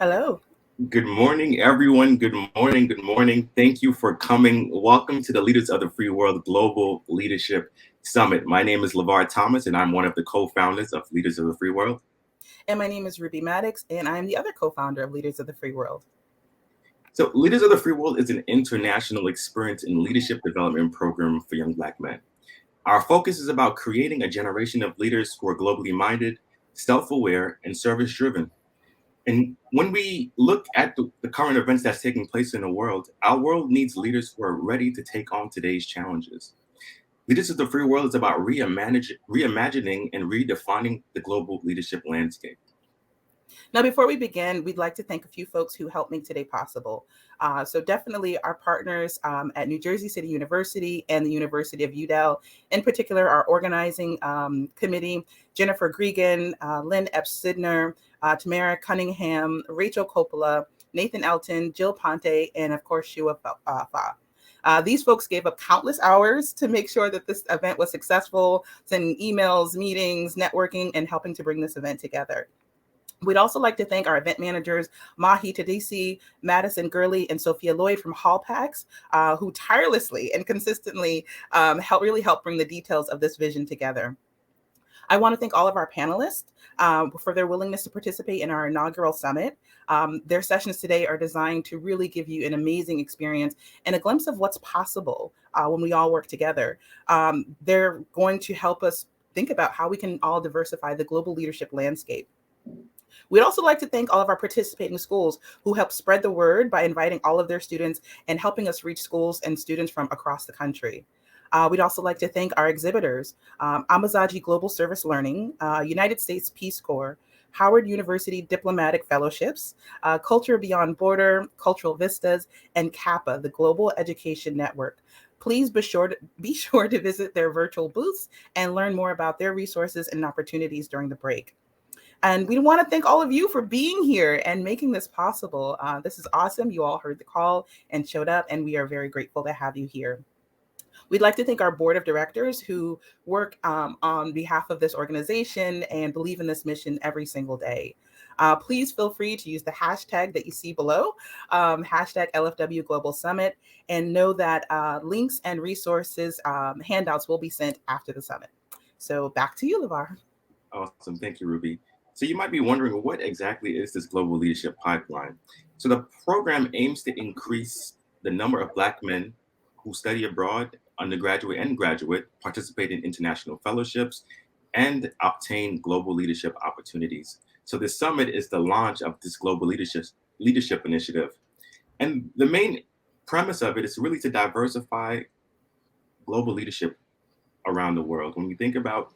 Hello. Good morning, everyone. Good morning. Good morning. Thank you for coming. Welcome to the Leaders of the Free World Global Leadership Summit. My name is LeVar Thomas, and I'm one of the co-founders of Leaders of the Free World. And my name is Ruby Maddox, and I'm the other co founder of Leaders of the Free World. So, Leaders of the Free World is an international experience in leadership development program for young Black men. Our focus is about creating a generation of leaders who are globally minded, self-aware, and service-driven. And when we look at the current events that's taking place in the world, our world needs leaders who are ready to take on today's challenges. Leaders of the Free World is about reimagining and redefining the global leadership landscape. Now, before we begin, we'd like to thank a few folks who helped make today possible. So, definitely our partners at New Jersey City University and the University of UDEL, in particular, our organizing committee, Jennifer Gregan, Lynn Epps-Sidner, Tamara Cunningham, Rachel Coppola, Nathan Elton, Jill Ponte, and of course, Shua Fa. These folks gave up countless hours to make sure that this event was successful, sending emails, meetings, networking, and helping to bring this event together. We'd also like to thank our event managers, Mahi Tadisi, Madison Gurley, and Sophia Lloyd from Hallpacks, who tirelessly and consistently really help bring the details of this vision together. I want to thank all of our panelists for their willingness to participate in our inaugural summit. Their sessions today are designed to really give you an amazing experience and a glimpse of what's possible when we all work together. They're going to help us think about how we can all diversify the global leadership landscape. We'd also like to thank all of our participating schools who helped spread the word by inviting all of their students and helping us reach schools and students from across the country. We'd also like to thank our exhibitors, Amazaji Global Service Learning, United States Peace Corps, Howard University Diplomatic Fellowships, Culture Beyond Border, Cultural Vistas, and CAPA, the Global Education Network. Please be sure to visit their virtual booths and learn more about their resources and opportunities during the break. And we want to thank all of you for being here and making this possible. This is awesome. You all heard the call and showed up, and we are very grateful to have you here. We'd like to thank our board of directors who work on behalf of this organization and believe in this mission every single day. Please feel free to use the hashtag that you see below, hashtag LFW Global Summit, and know that links and resources, handouts will be sent after the summit. So back to you, LeVar. Awesome. Thank you, Ruby. So you might be wondering, what exactly is this global leadership pipeline? So the program aims to increase the number of Black men who study abroad, undergraduate and graduate, participate in international fellowships, and obtain global leadership opportunities. So this summit is the launch of this global leadership initiative. And the main premise of it is really to diversify global leadership around the world. When you think about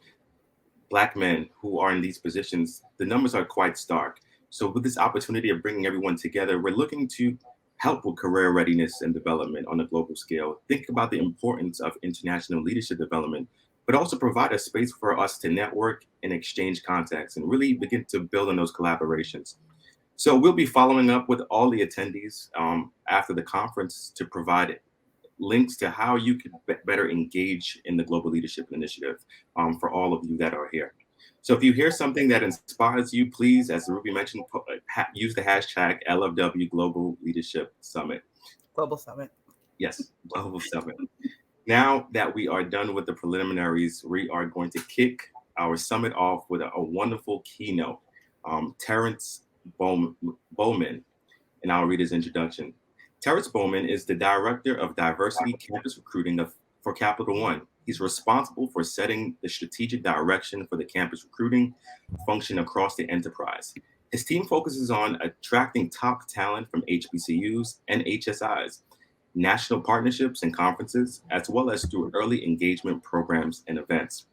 Black men who are in these positions, the numbers are quite stark. So with this opportunity of bringing everyone together, we're looking to help with career readiness and development on a global scale. Think about the importance of international leadership development, but also provide a space for us to network and exchange contacts and really begin to build on those collaborations. So we'll be following up with all the attendees after the conference to provide links to how you can better engage in the Global Leadership Initiative for all of you that are here. So if you hear something that inspires you, please, as Ruby mentioned, use the hashtag LFW Global Leadership Summit. Global Summit. Yes, Global Summit. Now that we are done with the preliminaries, we are going to kick our summit off with a wonderful keynote. Terrance Bowman, and I'll read his introduction. Terrance Bowman is the Director of Diversity Campus Recruiting for Capital One. He's responsible for setting the strategic direction for the campus recruiting function across the enterprise. His team focuses on attracting top talent from HBCUs and HSIs, national partnerships and conferences, as well as through early engagement programs and events.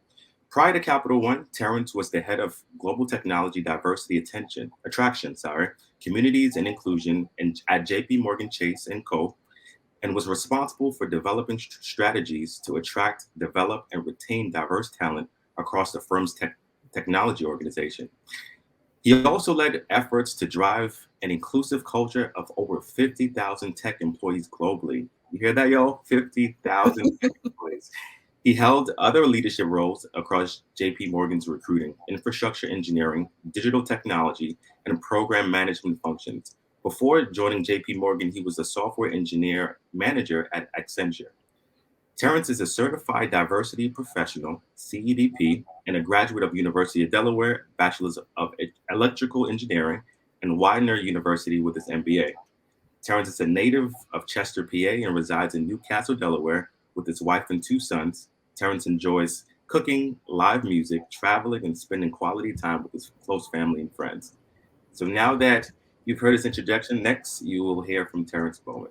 Prior to Capital One, Terrance was the head of Global Technology Diversity Attraction, Communities and Inclusion at JP Morgan Chase & Co., and was responsible for developing strategies to attract, develop, and retain diverse talent across the firm's technology organization. He also led efforts to drive an inclusive culture of over 50,000 tech employees globally. You hear that, y'all? 50,000 tech employees. He held other leadership roles across JP Morgan's recruiting, infrastructure engineering, digital technology, and program management functions. Before joining JP Morgan, he was a software engineer manager at Accenture. Terrance is a certified diversity professional, CEDP, and a graduate of University of Delaware, Bachelor's of Electrical Engineering, and Widener University with his MBA. Terrance is a native of Chester, PA, and resides in Newcastle, Delaware, with his wife and two sons. Terrance enjoys cooking, live music, traveling, and spending quality time with his close family and friends. So now that you've heard his introduction, next you will hear from Terrance Bowman.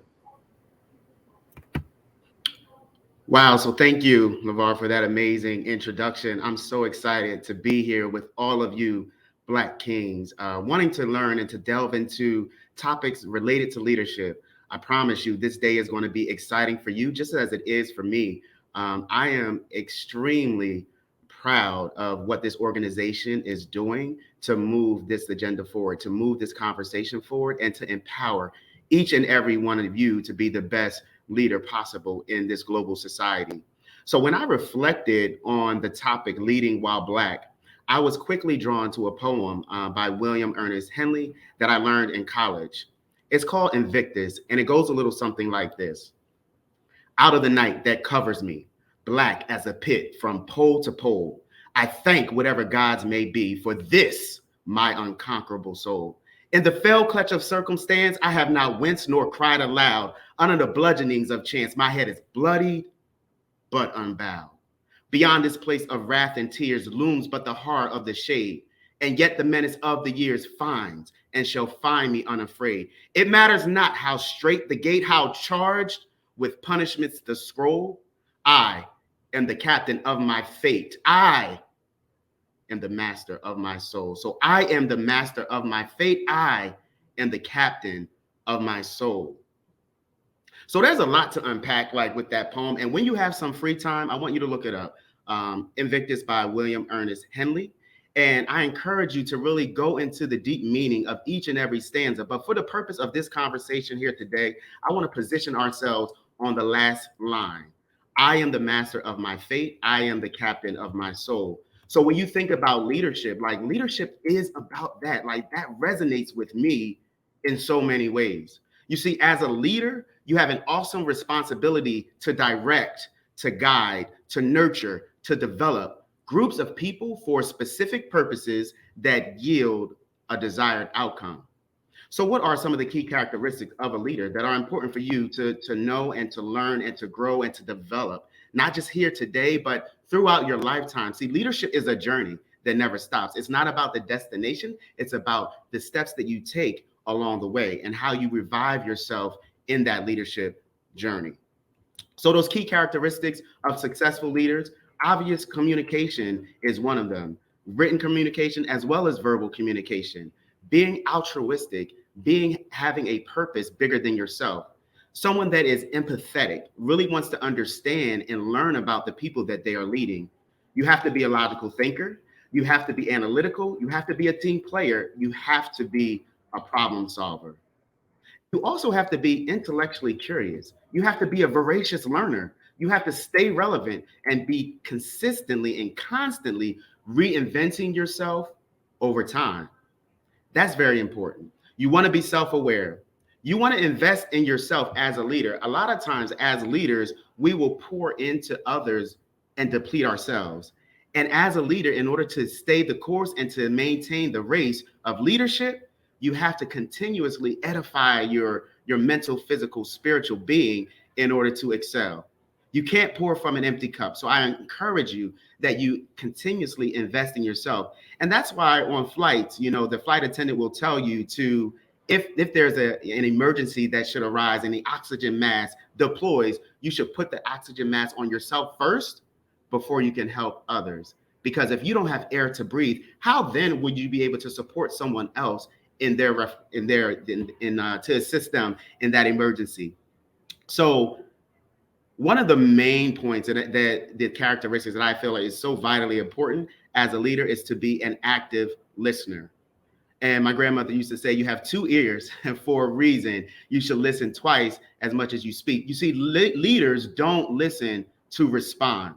Wow. So thank you, LeVar, for that amazing introduction. I'm so excited to be here with all of you Black Kings, wanting to learn and to delve into topics related to leadership. I promise you this day is going to be exciting for you, just as it is for me. I am extremely proud of what this organization is doing to move this agenda forward, to move this conversation forward, and to empower each and every one of you to be the best leader possible in this global society. So when I reflected on the topic leading while Black, I was quickly drawn to a poem by William Ernest Henley that I learned in college. It's called Invictus, and it goes a little something like this. Out of the night that covers me, black as a pit from pole to pole, I thank whatever gods may be for this, my unconquerable soul. In the fell clutch of circumstance, I have not winced nor cried aloud. Under the bludgeonings of chance, my head is bloodied but unbowed. Beyond this place of wrath and tears looms but the horror of the shade, and yet the menace of the years finds and shall find me unafraid. It matters not how straight the gate, how charged with punishments the scroll. I am the captain of my fate. I am the master of my soul. So I am the master of my fate. I am the captain of my soul. So there's a lot to unpack like with that poem. And when you have some free time, I want you to look it up. Invictus by William Ernest Henley. And I encourage you to really go into the deep meaning of each and every stanza. But for the purpose of this conversation here today, I want to position ourselves on the last line. I am the master of my fate. I am the captain of my soul. So when you think about leadership, like leadership is about that. Like that resonates with me in so many ways. You see, as a leader, you have an awesome responsibility to direct, to guide, to nurture, to develop groups of people for specific purposes that yield a desired outcome. So what are some of the key characteristics of a leader that are important for you to know and to learn and to grow and to develop, not just here today, but throughout your lifetime? See, leadership is a journey that never stops. It's not about the destination. It's about the steps that you take along the way and how you revive yourself in that leadership journey. So those key characteristics of successful leaders, obvious communication is one of them. Written communication as well as verbal communication. Being altruistic, having a purpose bigger than yourself. Someone that is empathetic, really wants to understand and learn about the people that they are leading. You have to be a logical thinker. You have to be analytical. You have to be a team player. You have to be a problem solver. You also have to be intellectually curious. You have to be a voracious learner. You have to stay relevant and be consistently and constantly reinventing yourself over time. That's very important. You want to be self-aware. You want to invest in yourself as a leader. A lot of times as leaders, we will pour into others and deplete ourselves. And as a leader, in order to stay the course and to maintain the race of leadership, you have to continuously edify your mental, physical, spiritual being in order to excel. You can't pour from an empty cup. So I encourage you that you continuously invest in yourself. And that's why on flights, the flight attendant will tell you to, if there's an emergency that should arise and the oxygen mask deploys, you should put the oxygen mask on yourself first before you can help others. Because if you don't have air to breathe, how then would you be able to support someone else to assist them in that emergency? So one of the main points that the characteristics that I feel like is so vitally important as a leader is to be an active listener. And my grandmother used to say, you have two ears for a reason. You should listen twice as much as you speak. You see, leaders don't listen to respond.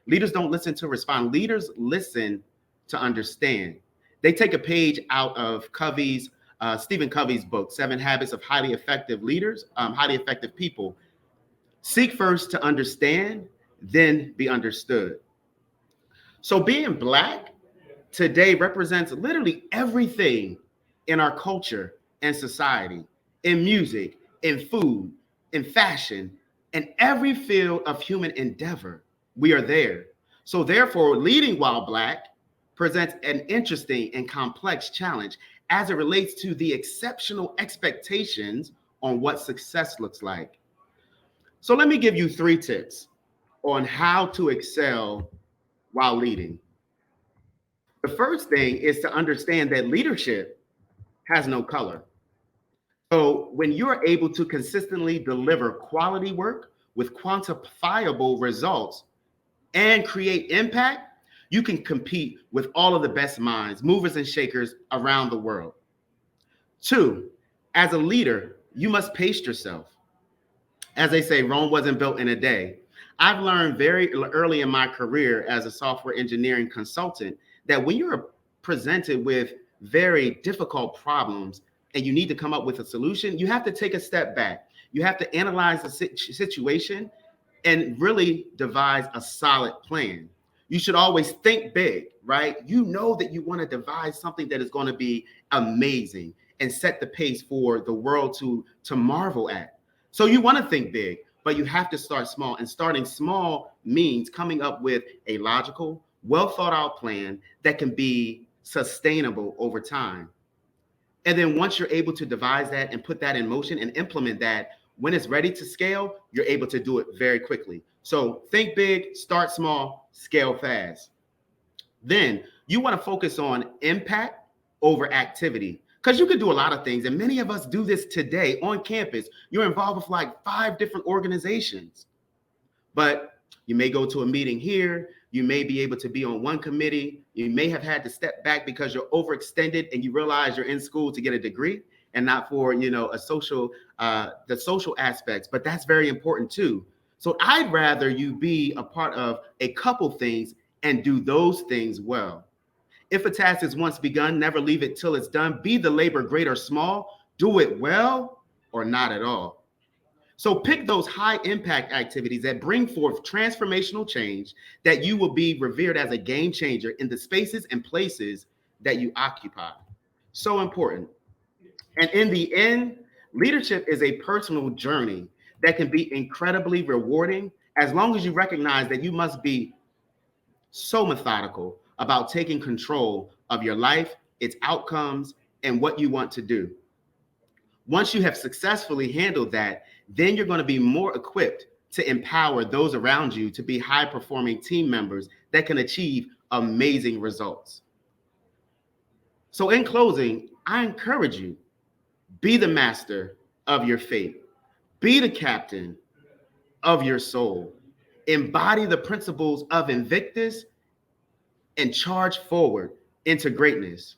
Leaders don't listen to respond. Leaders listen to understand. They take a page out of Stephen Covey's book, 7 Habits of Highly Effective Leaders, Highly Effective People. Seek first to understand, then be understood. So being Black today represents literally everything in our culture and society, in music, in food, in fashion, in every field of human endeavor. We are there. So therefore, leading while Black presents an interesting and complex challenge as it relates to the exceptional expectations on what success looks like. So let me give you 3 tips on how to excel while leading. The first thing is to understand that leadership has no color. So when you're able to consistently deliver quality work with quantifiable results and create impact, you can compete with all of the best minds, movers and shakers around the world. 2, as a leader, you must pace yourself. As they say, Rome wasn't built in a day. I've learned very early in my career as a software engineering consultant that when you're presented with very difficult problems and you need to come up with a solution, you have to take a step back. You have to analyze the situation and really devise a solid plan. You should always think big, right? You know that you want to devise something that is going to be amazing and set the pace for the world to marvel at. So you want to think big, but you have to start small. And starting small means coming up with a logical, well thought out plan that can be sustainable over time. And then once you're able to devise that and put that in motion and implement that, when it's ready to scale, you're able to do it very quickly. So think big, start small, scale fast. Then you want to focus on impact over activity, because you could do a lot of things. And many of us do this today on campus. You're involved with like 5 different organizations, but you may go to a meeting here. You may be able to be on one committee. You may have had to step back because you're overextended and you realize you're in school to get a degree and not for, a social, the social aspects, but that's very important too. So I'd rather you be a part of a couple things and do those things well. If a task is once begun, never leave it till it's done. Be the labor great or small, do it well or not at all. So pick those high impact activities that bring forth transformational change, that you will be revered as a game changer in the spaces and places that you occupy. So important. And in the end, leadership is a personal journey that can be incredibly rewarding as long as you recognize that you must be so methodical about taking control of your life, its outcomes, and what you want to do. Once you have successfully handled that, then you're going to be more equipped to empower those around you to be high-performing team members that can achieve amazing results. So in closing, I encourage you, be the master of your fate. Be the captain of your soul. Embody the principles of Invictus and charge forward into greatness.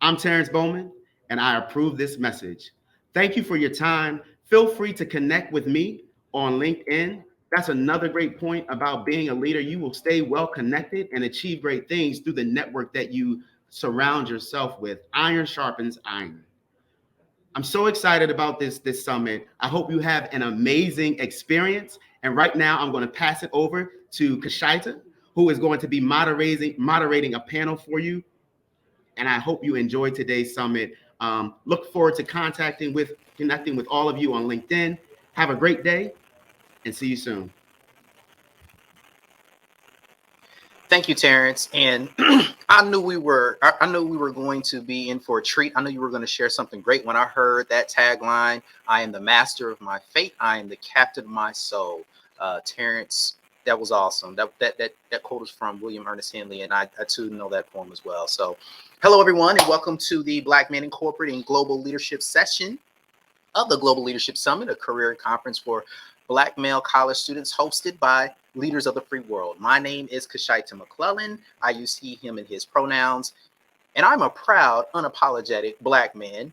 I'm Terrance Bowman, and I approve this message. Thank you for your time. Feel free to connect with me on LinkedIn. That's another great point about being a leader. You will stay well connected and achieve great things through the network that you surround yourself with. Iron sharpens iron. I'm so excited about this summit. I hope you have an amazing experience. And right now, I'm going to pass it over to Kashaita, who is going to be moderating a panel for you. And I hope you enjoyed today's summit. Look forward to connecting with all of you on LinkedIn. Have a great day and see you soon. Thank you, Terrance. And I knew we were going to be in for a treat. I knew you were going to share something great. When I heard that tagline, I am the master of my fate. I am the captain of my soul. Terrance, that was awesome. That quote is from William Ernest Henley, and I too know that poem as well. So hello, everyone, and welcome to the Black Men in Corporate and Global Leadership session of the Global Leadership Summit, a career conference for Black male college students hosted by leaders of the free world. My name is Kashaita McClellan. I use he, him, and his pronouns. And I'm a proud, unapologetic Black man.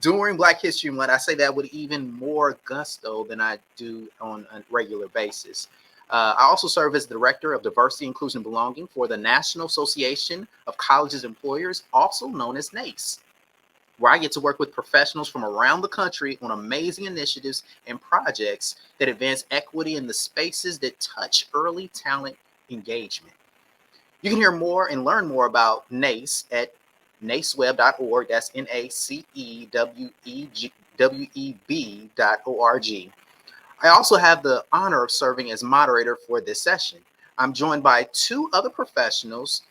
During Black History Month, I say that with even more gusto than I do on a regular basis. I also serve as the Director of Diversity, Inclusion, and Belonging for the National Association of Colleges Employers, also known as NACE, where I get to work with professionals from around the country on amazing initiatives and projects that advance equity in the spaces that touch early talent engagement. You can hear more and learn more about NACE at naceweb.org. That's NACEWEB.org. I also have the honor of serving as moderator for this session. I'm joined by two other professionals.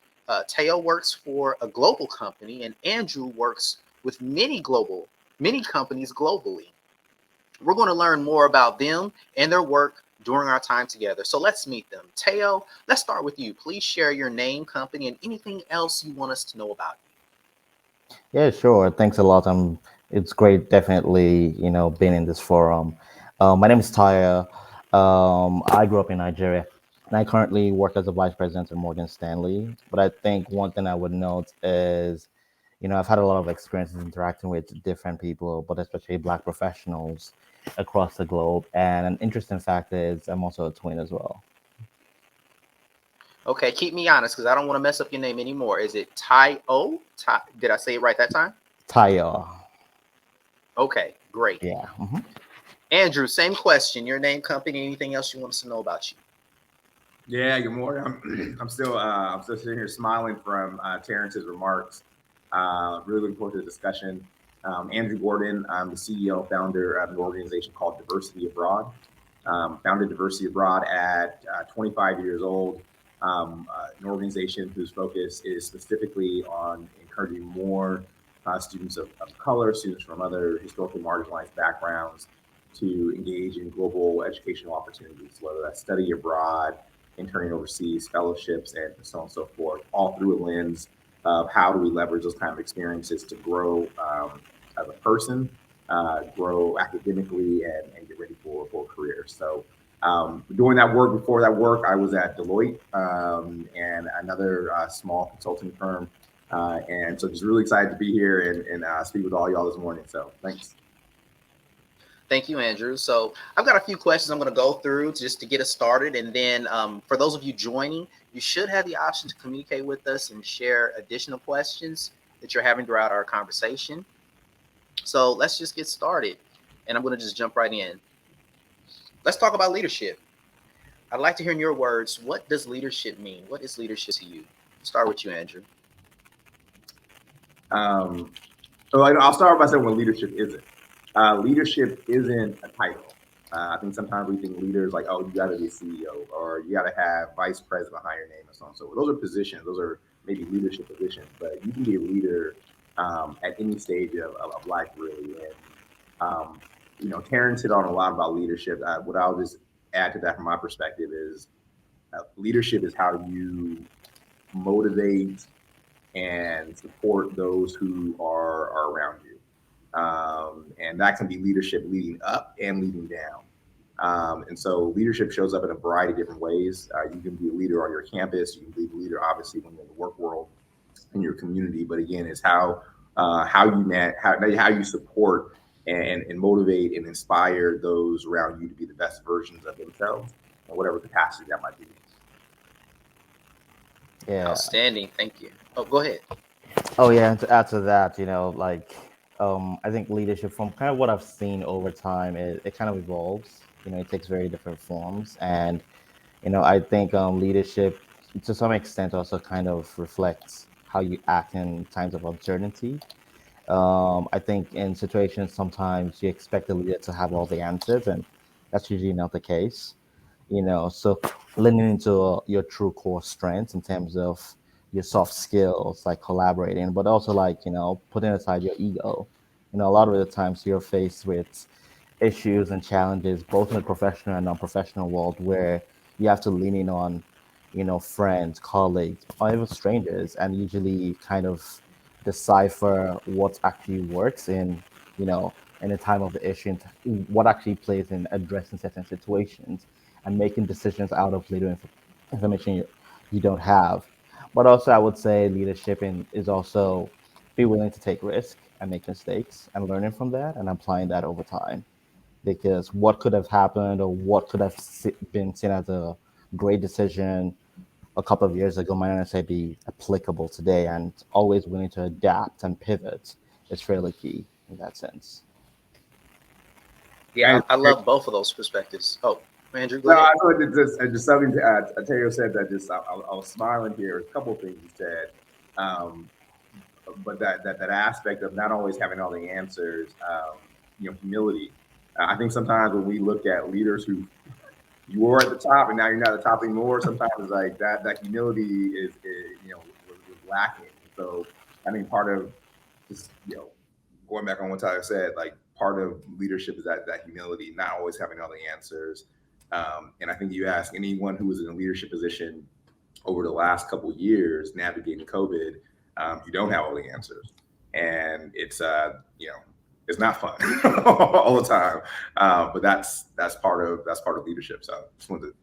Teo works for a global company, and Andrew works with many companies globally. We're going to learn more about them and their work during our time together. So let's meet them. Teo, let's start with you. Please share your name, company, and anything else you want us to know about you. Yeah, sure. Thanks a lot. It's great, definitely, being in this forum. My name is Taya. I grew up in Nigeria, and I currently work as a vice president at Morgan Stanley. But I think one thing I would note is, I've had a lot of experiences interacting with different people, but especially Black professionals across the globe. And an interesting fact is I'm also a twin as well. Okay, keep me honest because I don't want to mess up your name anymore. Is it Tai O? Did I say it right that time? Taya. Okay, great. Yeah. Mm-hmm. Andrew, same question. Your name, company, anything else you want us to know about you? Yeah, good morning. I'm still sitting here smiling from Terrance's remarks. Really looking forward to the discussion. Andrew Gordon, I'm the CEO, founder of an organization called Diversity Abroad. Founded Diversity Abroad at 25 years old. An organization whose focus is specifically on encouraging more students of color, students from other historically marginalized backgrounds to engage in global educational opportunities, whether that's study abroad, interning overseas, fellowships, and so on and so forth, all through a lens of how do we leverage those kind of experiences to grow as a person, grow academically, and get ready for a career. So doing that work, before that work, I was at Deloitte and another small consulting firm. And so just really excited to be here and speak with all y'all this morning. So thanks. Thank you, Andrew. So I've got a few questions I'm going to go through just to get us started. And then for those of you joining, you should have the option to communicate with us and share additional questions that you're having throughout our conversation. So let's just get started. And I'm going to just jump right in. Let's talk about leadership. I'd like to hear in your words, what does leadership mean? What is leadership to you? Start with you, Andrew. So I'll start by saying what leadership isn't. Leadership isn't a title. I think sometimes we think leaders like, oh, you got to be a CEO or you got to have vice president behind your name or so on. So those are positions. Those are maybe leadership positions, but you can be a leader at any stage of life, really. And Terrance hit on a lot about leadership. What I'll just add to that from my perspective is leadership is how you motivate and support those who are around you. And that can be leadership leading up and leading down. And so leadership shows up in a variety of different ways. You can be a leader on your campus. You can be a leader, obviously, when you're in the work world, in your community. But again, it's how you support and motivate and inspire those around you to be the best versions of themselves in whatever capacity that might be. Yeah. Outstanding. Thank you. Oh, go ahead. Oh yeah, and to add to that, I think leadership from kind of what I've seen over time, it kind of evolves. It takes very different forms, and I think leadership to some extent also kind of reflects how you act in times of uncertainty. I think in situations sometimes you expect the leader to have all the answers, and that's usually not the case. So leaning into your true core strengths in terms of your soft skills, like collaborating, but also putting aside your ego. A lot of the times you're faced with issues and challenges, both in the professional and non-professional world, where you have to lean in on, friends, colleagues, or even strangers, and usually kind of decipher what actually works in the time of the issue, and what actually plays in addressing certain situations and making decisions out of information you don't have. But also, I would say leadership is also be willing to take risk and make mistakes and learning from that and applying that over time. Because what could have happened or what could have been seen as great decision a couple of years ago might not necessarily be applicable today, and always willing to adapt and pivot is fairly key in that sense. Yeah, I love both of those perspectives. Oh, Andrew, go No, ahead. I thought just something Terry said that just I was smiling here. A couple of things he said, but that aspect of not always having all the answers, humility. I think sometimes when we look at leaders who you were at the top and now you're not at the top anymore, sometimes it's like that humility is was lacking. So I think part of just going back on what Tyler said, like part of leadership is that humility, not always having all the answers. And I think you ask anyone who was in a leadership position over the last couple of years navigating COVID, you don't have all the answers, and it's it's not fun all the time. But that's part of leadership. So I just wanted to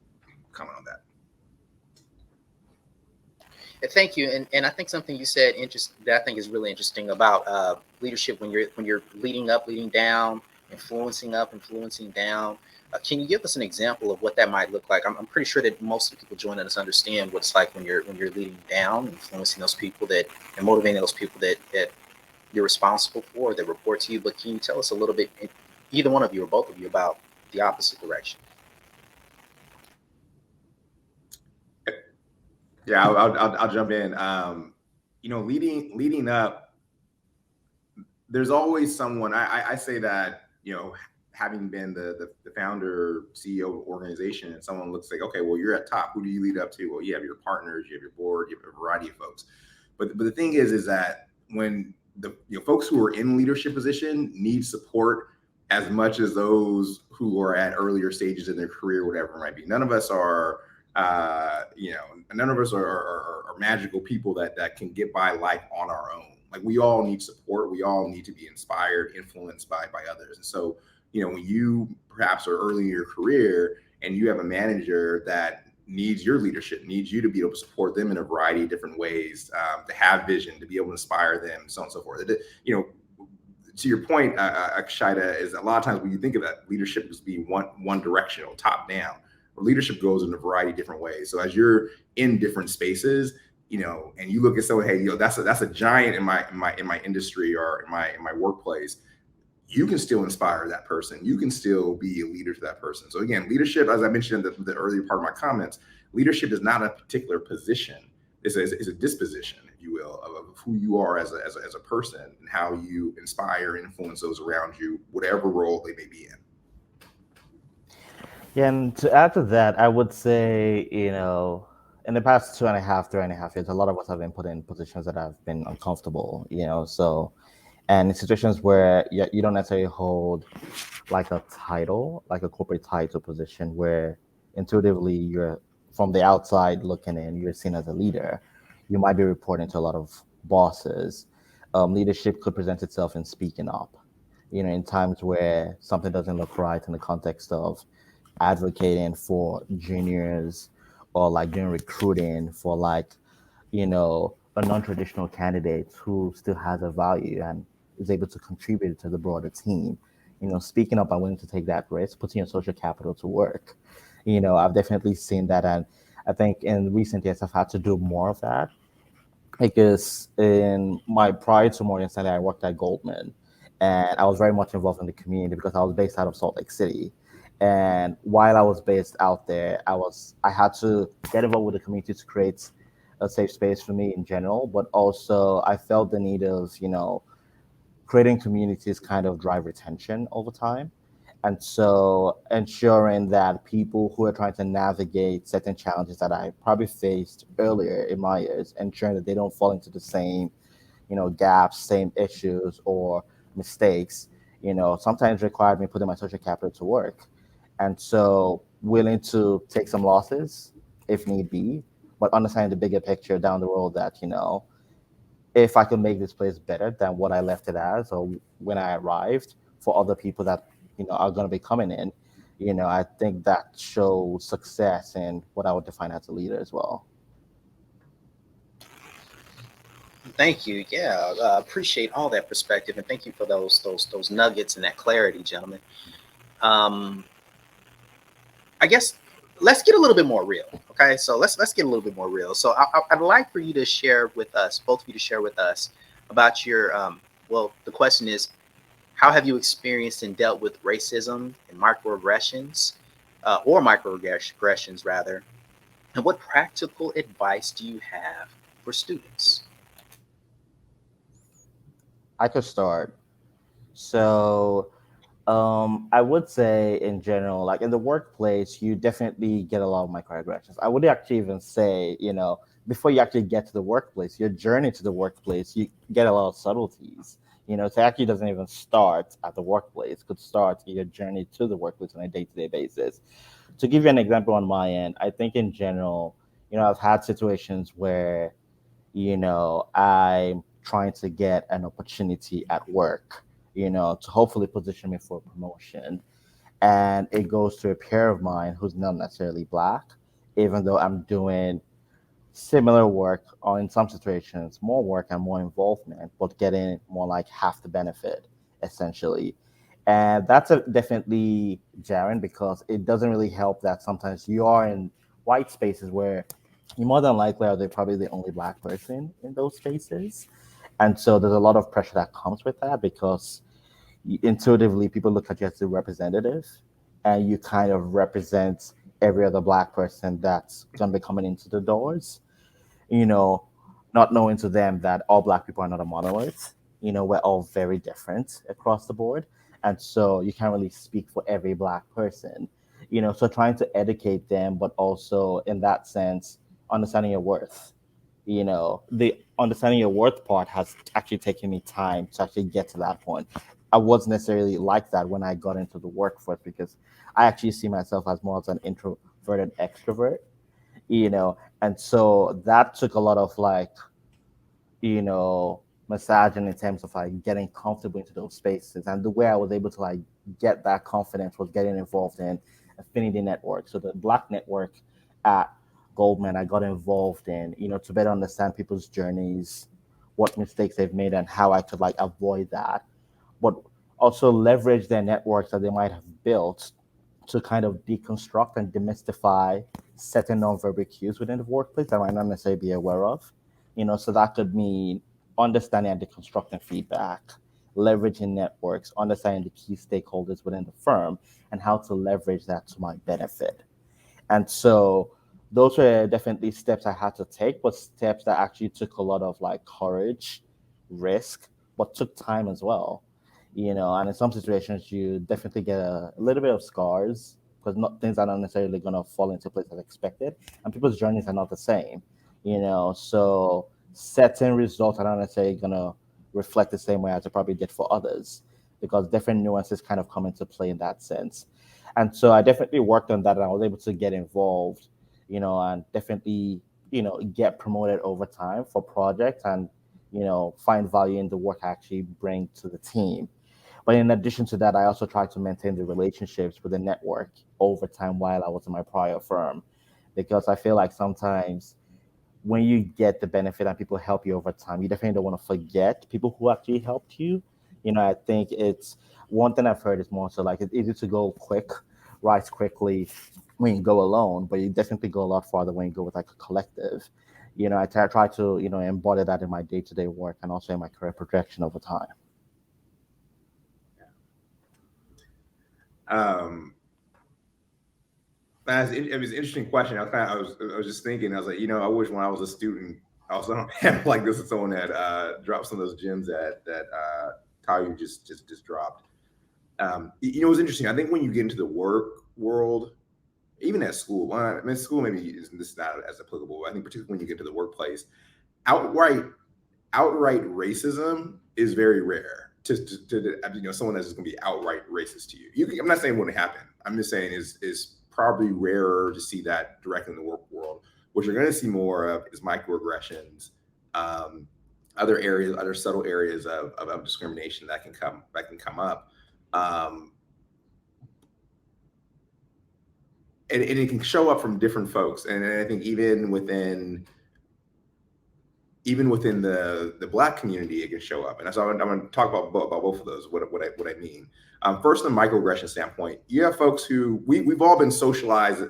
comment on that. Thank you, and I think something you said that I think is really interesting about leadership when you're leading up, leading down, influencing up, influencing down. Can you give us an example of what that might look like? I'm pretty sure that most of the people joining us understand what it's like when you're leading down, influencing those people and motivating those people that you're responsible for, that report to you. But can you tell us a little bit, either one of you or both of you, about the opposite direction? Yeah, I'll jump in. Leading up, there's always someone. I say that having been the founder, CEO of an organization, and someone looks like, okay, well, you're at top. Who do you lead up to? Well, you have your partners, you have your board, you have a variety of folks. But the thing is that when the folks who are in leadership position need support as much as those who are at earlier stages in their career, whatever it might be. None of us are magical people that can get by life on our own. Like, we all need support. We all need to be inspired, influenced by others. And so, when you perhaps are early in your career and you have a manager that needs your leadership, needs you to be able to support them in a variety of different ways, to have vision, to be able to inspire them, so on and so forth. To your point, Akshida, is a lot of times when you think of that, leadership as being one directional, top down. Leadership goes in a variety of different ways. So as you're in different spaces, and you look at someone, hey, that's a giant in my industry or in my workplace, you can still inspire that person. You can still be a leader to that person. So again, leadership, as I mentioned in the earlier part of my comments, leadership is not a particular position. It's a disposition, if you will, of who you are as a person and how you inspire and influence those around you, whatever role they may be in. Yeah, and to add to that, I would say, in the past 3.5 years, a lot of us have been put in positions that have been uncomfortable, so, and in situations where you don't necessarily hold like a title, like a corporate title position, where intuitively you're from the outside looking in, you're seen as a leader. You might be reporting to a lot of bosses. Leadership could present itself in speaking up, in times where something doesn't look right in the context of advocating for juniors, or like doing recruiting for a non-traditional candidate who still has a value and is able to contribute to the broader team. Speaking up and willing to take that risk, putting your social capital to work. I've definitely seen that, and I think in recent years I've had to do more of that, because in my prior to Morgan Stanley, I worked at Goldman, and I was very much involved in the community because I was based out of Salt Lake City. And while I was based out there, I had to get involved with the community to create a safe space for me in general, but also I felt the need of, creating communities kind of drive retention over time. And so ensuring that people who are trying to navigate certain challenges that I probably faced earlier in my years, ensuring that they don't fall into the same, gaps, same issues or mistakes, sometimes required me putting my social capital to work. And so willing to take some losses if need be, but understanding the bigger picture down the road that, if I could make this place better than what I left it as or when I arrived, for other people that, are going to be coming in, I think that shows success in what I would define as a leader as well. Thank you. Yeah, appreciate all that perspective, and thank you for those nuggets and that clarity, gentlemen. I guess let's get a little bit more real. Okay, so let's get a little bit more real. So I'd like for you to share with us, both of you to share with us about your well, the question is, how have you experienced and dealt with racism and microaggressions, or microaggressions rather, and what practical advice do you have for students? I could start. So I would say in general, like in the workplace, you definitely get a lot of microaggressions. I would actually even say, before you actually get to the workplace, your journey to the workplace, you get a lot of subtleties. So it actually doesn't even start at the workplace. It could start your journey to the workplace on a day-to-day basis. To give you an example on my end, I think in general, I've had situations where, I'm trying to get an opportunity at work, to hopefully position me for a promotion. And it goes to a peer of mine who's not necessarily black, even though I'm doing similar work, or in some situations, more work and more involvement, but getting more like half the benefit, essentially. And that's definitely jarring because it doesn't really help that sometimes you are in white spaces where you more than likely are they probably the only black person in those spaces. And so there's a lot of pressure that comes with that because intuitively people look at you as a representative and you kind of represent every other black person that's going to be coming into the doors, you know, not knowing to them that all black people are not a monolith. We're all very different across the board. And so you can't really speak for every black person, so trying to educate them, but also in that sense, understanding your worth. The understanding your worth part has actually taken me time to actually get to that point. I wasn't necessarily like that when I got into the workforce because I actually see myself as more as an introverted extrovert, and so that took a lot of like, massaging in terms of like getting comfortable into those spaces. And the way I was able to like get that confidence was getting involved in affinity network. So the Black network at Goldman, I got involved in, to better understand people's journeys, what mistakes they've made, and how I could like avoid that, but also leverage their networks that they might have built to kind of deconstruct and demystify certain nonverbal cues within the workplace that I might not necessarily be aware of. So that could mean understanding and deconstructing feedback, leveraging networks, understanding the key stakeholders within the firm, and how to leverage that to my benefit. And so those were definitely steps I had to take, but steps that actually took a lot of like courage, risk, but took time as well. And in some situations you definitely get a little bit of scars because not things are not necessarily gonna fall into place as expected. And people's journeys are not the same, so certain results are not necessarily gonna reflect the same way as it probably did for others because different nuances kind of come into play in that sense. And so I definitely worked on that and I was able to get involved, and definitely, get promoted over time for projects and, find value in the work I actually bring to the team. But in addition to that, I also try to maintain the relationships with the network over time while I was in my prior firm, because I feel like sometimes when you get the benefit and people help you over time, you definitely don't want to forget people who actually helped you. I think it's one thing I've heard is more so like it's easy to go quick, rise quickly when you go alone, but you definitely go a lot farther when you go with like a collective. I try to, embody that in my day-to-day work and also in my career projection over time. It was an interesting question. I was just thinking. I was like, I wish when I was a student, I was on a like this is someone that dropped some of those gems that Tayu just dropped. It was interesting. I think when you get into the work world, even at school, school maybe this is not as applicable. I think particularly when you get to the workplace, outright racism is very rare. To someone that's just going to be outright racist to you. I'm not saying it wouldn't happen. I'm just saying is probably rarer to see that directly in the work world. What you're going to see more of is microaggressions, other areas, other subtle areas of discrimination that can come up. And it can show up from different folks. And I think even within the Black community, it can show up. And so I'm going to talk about both of those, what I mean. First, from a microaggression standpoint, you have folks who we've all been socialized,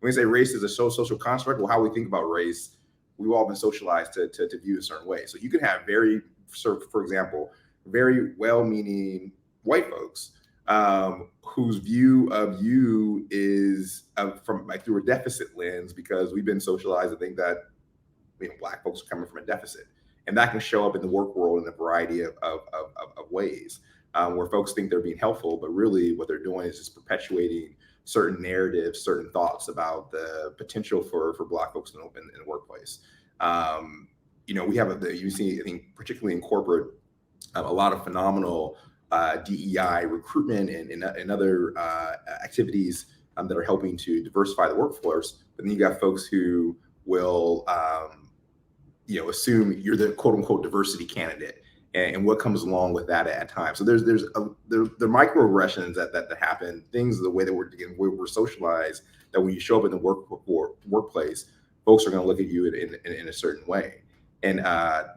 when we say race is a social construct, well, how we think about race, we've all been socialized to view a certain way. So you can have for example, very well-meaning white folks whose view of you is from like through a deficit lens, because we've been socialized to think that Black folks are coming from a deficit, and that can show up in the work world in a variety of ways, where folks think they're being helpful, but really what they're doing is just perpetuating certain narratives, certain thoughts about the potential for Black folks in the workplace. We have you see, I think, particularly in corporate, a lot of phenomenal DEI recruitment and other activities that are helping to diversify the workforce. But then you got folks who will, assume you're the quote unquote diversity candidate, and what comes along with that at times. So there's the microaggressions that happen, things the way that we're socialized, that when you show up in the workplace, folks are going to look at you in a certain way. And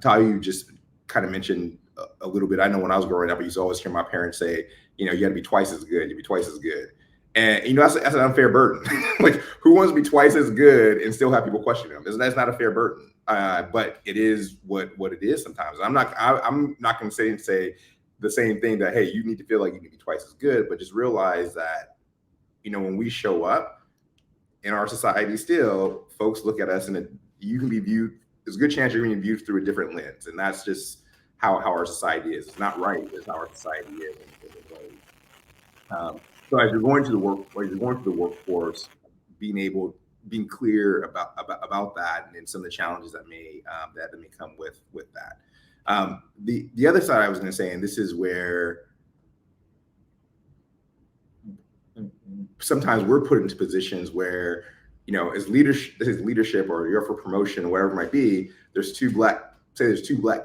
Ty, you just kind of mentioned a little bit. I know when I was growing up, I used to always hear my parents say, you got to be twice as good. You be twice as good. And that's an unfair burden. Like, who wants to be twice as good and still have people question them? That's not a fair burden. But it is what it is sometimes. I'm not going to say the same thing that, hey, you need to feel like you need to be twice as good, but just realize that, when we show up in our society, still folks look at us and you can be viewed. There's a good chance you're going to be viewed through a different lens, and that's just how our society is. It's not right. It's how our society is. So as you're going to the workforce, being clear about that and some of the challenges that may come with that. The other side I was going to say, and this is where sometimes we're put into positions where, as leadership or you're for promotion or whatever it might be, there's two black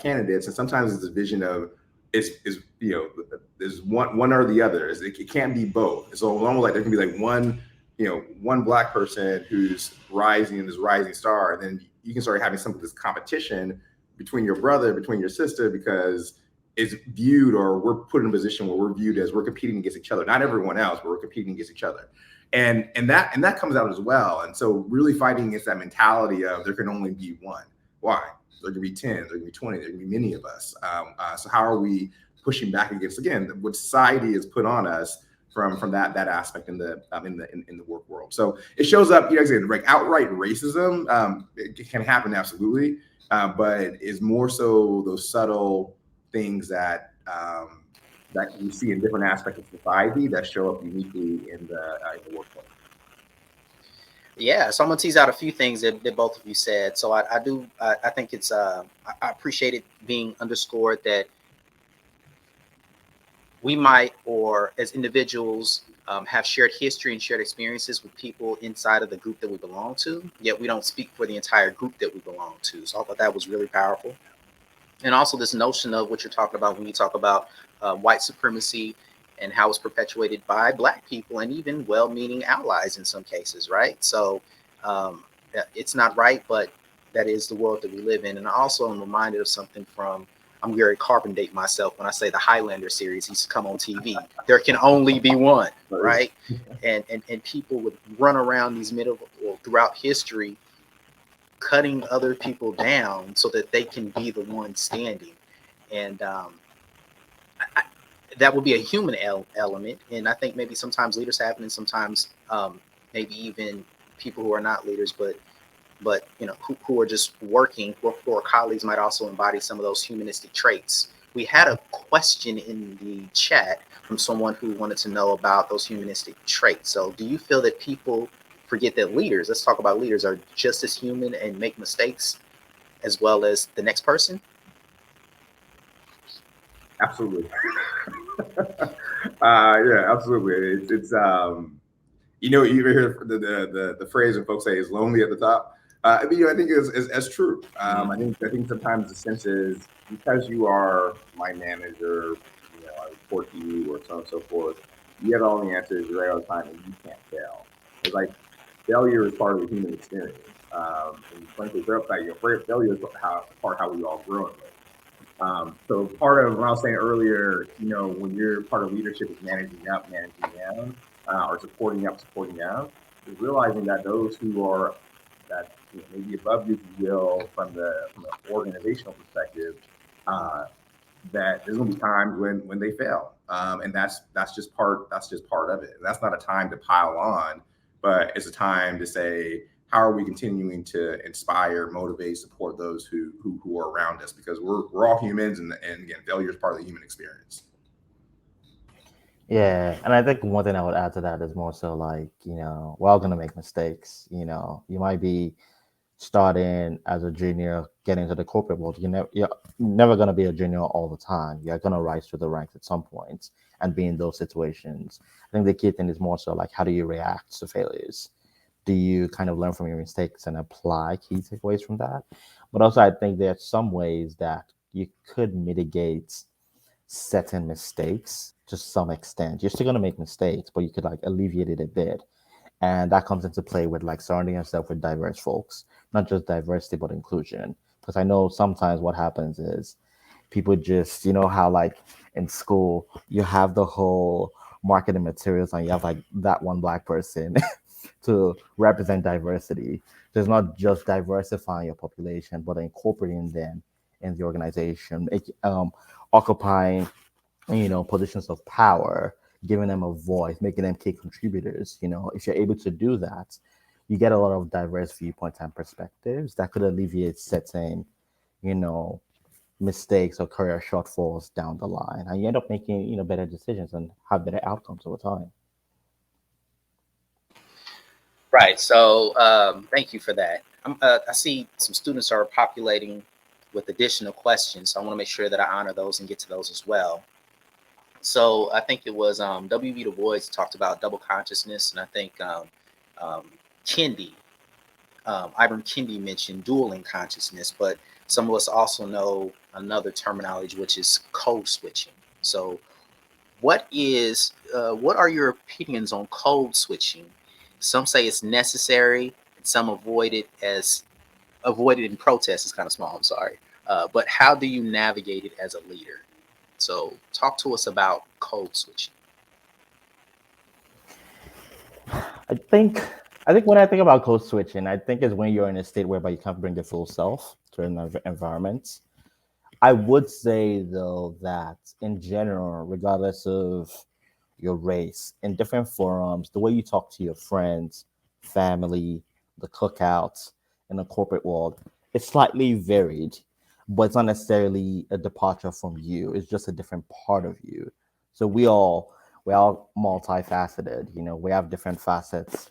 candidates, and sometimes it's a vision of there's one or the other. It can't be both. So almost like there can be like one Black person who's rising in this rising star, and then you can start having some of this competition between your brother, between your sister, because it's viewed, or we're put in a position where we're viewed as we're competing against each other. Not everyone else, but we're competing against each other. And that comes out as well. And so really fighting against that mentality of there can only be one. Why? There can be 10, there can be 20, there can be many of us. So how are we pushing back against, again, what society has put on us from that aspect in the work world? So it shows up, like outright racism. It can happen, absolutely, but is more so those subtle things that you see in different aspects of society that show up uniquely in the workplace. Yeah, so I'm gonna tease out a few things that both of you said. So I think it's I appreciate it being underscored that we might, or as individuals, have shared history and shared experiences with people inside of the group that we belong to, yet we don't speak for the entire group that we belong to. So I thought that was really powerful. And also this notion of what you're talking about when you talk about white supremacy and how it's perpetuated by Black people and even well-meaning allies in some cases, right? So it's not right, but that is the world that we live in. And I also am reminded of something from, I'm Gary Carbon date myself when I say the Highlander series used to come on TV. There can only be one, right? And people would run around these throughout history, cutting other people down so that they can be the one standing. And that would be a human element. And I think maybe sometimes leaders have it, and sometimes maybe even people who are not leaders, but who are just working for colleagues might also embody some of those humanistic traits. We had a question in the chat from someone who wanted to know about those humanistic traits. So do you feel that people forget that leaders, let's talk about leaders, are just as human and make mistakes as well as the next person? Absolutely. Yeah, absolutely. It's you ever hear the phrase when folks say it's lonely at the top? I think it's true. I think sometimes the sense is because you are my manager, I report to you, or so on and so forth, you have all the answers, you're right all the time, and you can't fail. It's like failure is part of the human experience. And frankly, failure is part how we all grow in life. So part of what I was saying earlier, when you're part of leadership is managing up, managing down, or supporting up, supporting down. is realizing that those who are that maybe above you, if you will, from the organizational perspective, that there's going to be times when they fail, and that's just part of it. And that's not a time to pile on, but it's a time to say, how are we continuing to inspire, motivate, support those who are around us, because we're all humans, and again, failure is part of the human experience. Yeah, and I think one thing I would add to that is more so like, we're all gonna make mistakes. You might be starting as a junior, getting into the corporate world. You're never gonna be a junior all the time. You're gonna rise through the ranks at some point and be in those situations. I think the key thing is more so like, how do you react to failures? Do you kind of learn from your mistakes and apply key takeaways from that? But also, I think there are some ways that you could mitigate certain mistakes to some extent. You're still going to make mistakes, but you could like alleviate it a bit. And that comes into play with like surrounding yourself with diverse folks, not just diversity, but inclusion. Because I know sometimes what happens is people just, how like in school, you have the whole marketing materials and you have like that one black person to represent diversity. So it's not just diversifying your population, but incorporating them in the organization, occupying, positions of power, giving them a voice, making them key contributors. If you're able to do that, you get a lot of diverse viewpoints and perspectives that could alleviate certain, you know, mistakes or career shortfalls down the line, and you end up making better decisions and have better outcomes over time. Right. So thank you for that. I see some students are populating with additional questions, so I want to make sure that I honor those and get to those as well. So I think it was W.B. Du Bois talked about double consciousness, and I think Kendi, Ibram Kendi mentioned dueling consciousness, but some of us also know another terminology, which is code switching. So what are your opinions on code switching? Some say it's necessary, and some avoid it in protest is kind of small. I'm sorry, but how do you navigate it as a leader? So talk to us about code switching. I think when I think about code switching, I think is when you're in a state whereby you can't bring your full self to an environment. I would say though that in general, regardless of your race, in different forums, the way you talk to your friends, family, the cookouts, in the corporate world, it's slightly varied, but it's not necessarily a departure from you. It's just a different part of you. So we all multifaceted. We have different facets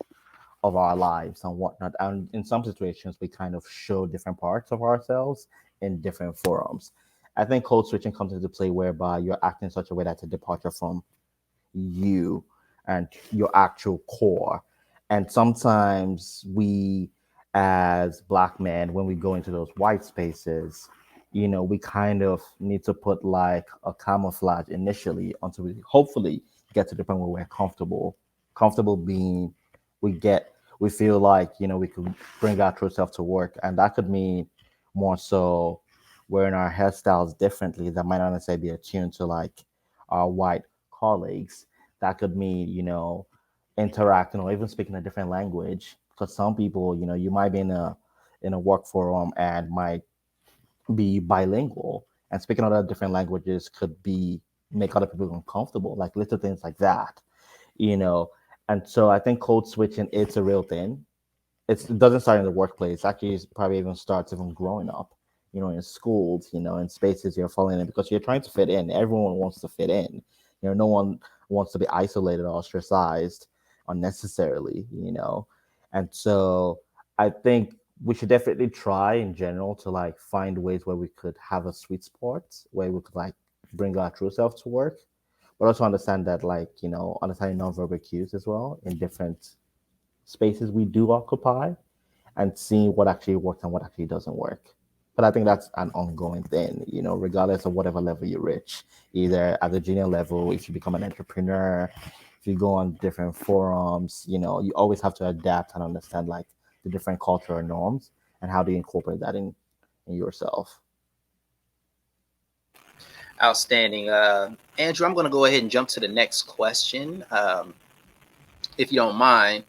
of our lives and whatnot. And in some situations, we kind of show different parts of ourselves in different forums. I think code switching comes into play whereby you're acting in such a way that's a departure from you and your actual core. And sometimes we, as Black men, when we go into those white spaces, we kind of need to put like a camouflage initially until we hopefully get to the point where we're comfortable. Comfortable being we feel like, we could bring our true self to work. And that could mean more so wearing our hairstyles differently that might not necessarily be attuned to like our white colleagues. That could mean, interacting or even speaking a different language. Because some people, you might be in a work forum and might be bilingual, and speaking other different languages could be make other people uncomfortable, like little things like that, you know. And so I think code switching, it's a real thing. It doesn't start in the workplace. Actually, it probably even starts even growing up, in schools, in spaces you're falling in because you're trying to fit in. Everyone wants to fit in. No one wants to be isolated or ostracized unnecessarily. And so I think we should definitely try in general to like find ways where we could have a sweet spot where we could like bring our true self to work, but also understand that like, understanding nonverbal cues as well in different spaces we do occupy and seeing what actually works and what actually doesn't work. But I think that's an ongoing thing, regardless of whatever level you reach, either at the junior level, if you become an entrepreneur, if you go on different forums, you always have to adapt and understand like the different cultural norms and how do you incorporate that in yourself. Outstanding. Andrew, I'm going to go ahead and jump to the next question, if you don't mind.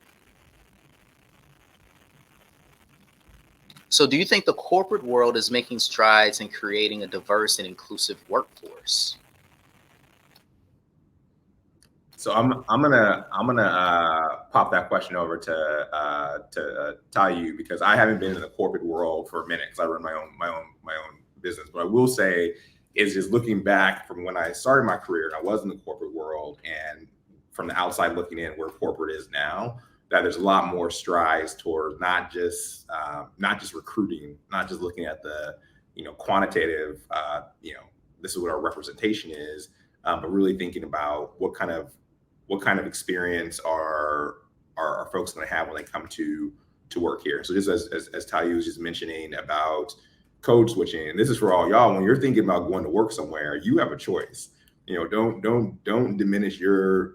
So do you think the corporate world is making strides in creating a diverse and inclusive workforce? So I'm gonna pop that question over to Tayu, because I haven't been in the corporate world for a minute because I run my own business. But I will say is just looking back from when I started my career and I was in the corporate world, and from the outside looking in where corporate is now, that there's a lot more strides towards not just recruiting, not just looking at the quantitative this is what our representation is, but really thinking about what kind of experience are folks going to have when they come to work here. So just as Tayu was just mentioning about code switching, and this is for all y'all, when you're thinking about going to work somewhere, you have a choice. Don't diminish your